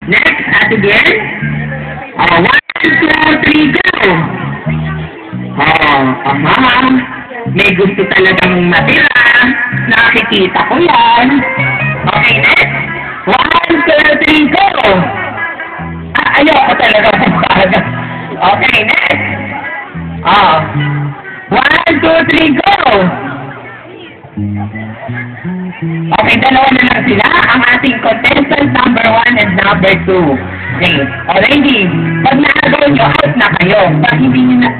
Next, Ate Bien. Oh, 1, 2, 3, go! Oh, may gusto talagang matira. Nakikita ko yan. Okay, next. 1, 2, 3, go! Ayoko talaga magpaga. Okay, next. Oh. 1, 2, 3, go! Okay, dalawa na lang sila. Ang ating contestant number 1 and number 2. Okay. O, ready? Pag na-agaw nyo, out na kayo. Pag hindi nyo na,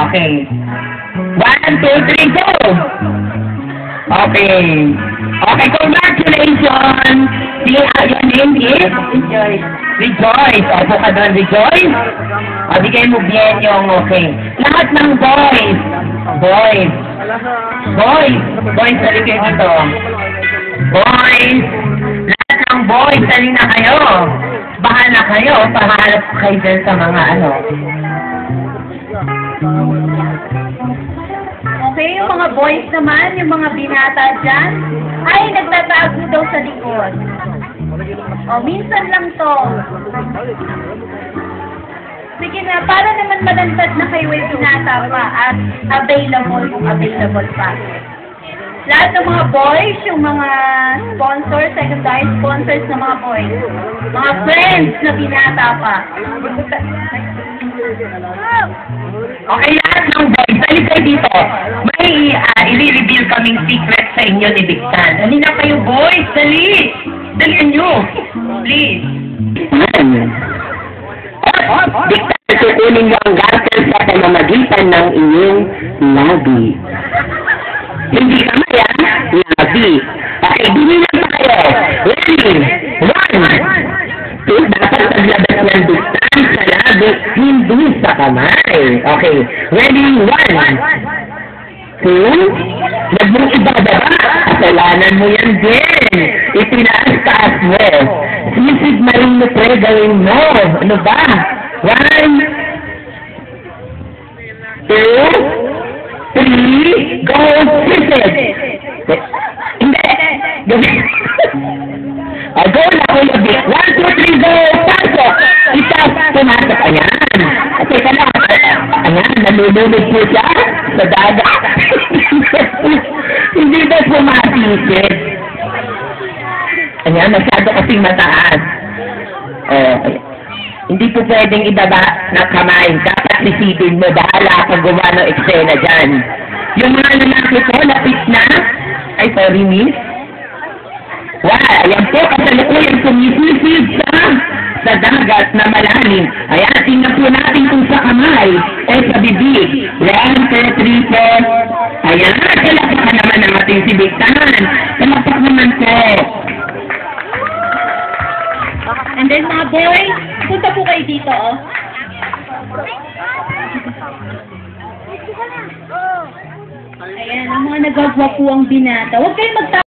Okay. 1, 2, 3, go! Okay. Okay, congratulations! Your name is? Rejoice. Rejoice. Opo ka doon, Rejoice? O, bigay mo bien yung okay. Lahat ng boys. Boys. Boys. Boys, sali kayo dito. Boys. Lahat ng boys, sali na kayo. Bahala kayo. Pahalap kayo dyan sa mga Okay, yung mga boys naman, yung mga binata dyan, ay nagtatago daw sa likod. O, minsan lang to. Sige na, para naman malantad na kayo ay binata pa at available pa. Lahat ng mga boys, yung mga sponsors, secondary sponsors ng mga boys, mga friends na binata pa. Okay, lahat ng boys, dali kayo dito. May i-reveal kaming secret sa inyo ni Big Tan. Dali na kayo, boys. Dali. Dali nyo. Please. Big Tan, kukunin nyo ang garter sa pamamagitan ng inyong labi. Hindi kamay, labi. Okay, binilang pa kayo. Ready? 1, 2, dapat naglabas ng Big Tan sa labi, hindi sa kamay. Okay, ready? 1, 2, wag mong ibababa. Kasalanan mo yan din. Itinaas-taas mo. Sisigmalin mo pre, gawin mo. Ano ba? 1, 2, 3, go, sisid. Hindi. Go na, Kuya Vic. 1, 2, 3, go, pasok. Itaas, pumasok. Ayan. Teka lang. Ayan, nalulunod po siya sa dagat. Hindi ba pumapisit? Ayan, masyado kasing mataas. Hindi po pwedeng ibaba ng kamay. Dapat sisipin mo, bahala pag gumawa ng eksena dyan. Yung mga lalaki po, lapit na. Ay, sorry, miss. Wow, ayan po, kasalukuyan sumisisid sa dagat na malalim. Ayan, tingnan po natin kung sa kamay o sa bibig. 1, 2, 3, 4. Ayan, kalapak ka naman ang ating si Big Tan. Kalapak naman po. And then mga boys, punta po kayo dito, oh. Ayan, ang mga nagagwa po ang binata. Huwag kayong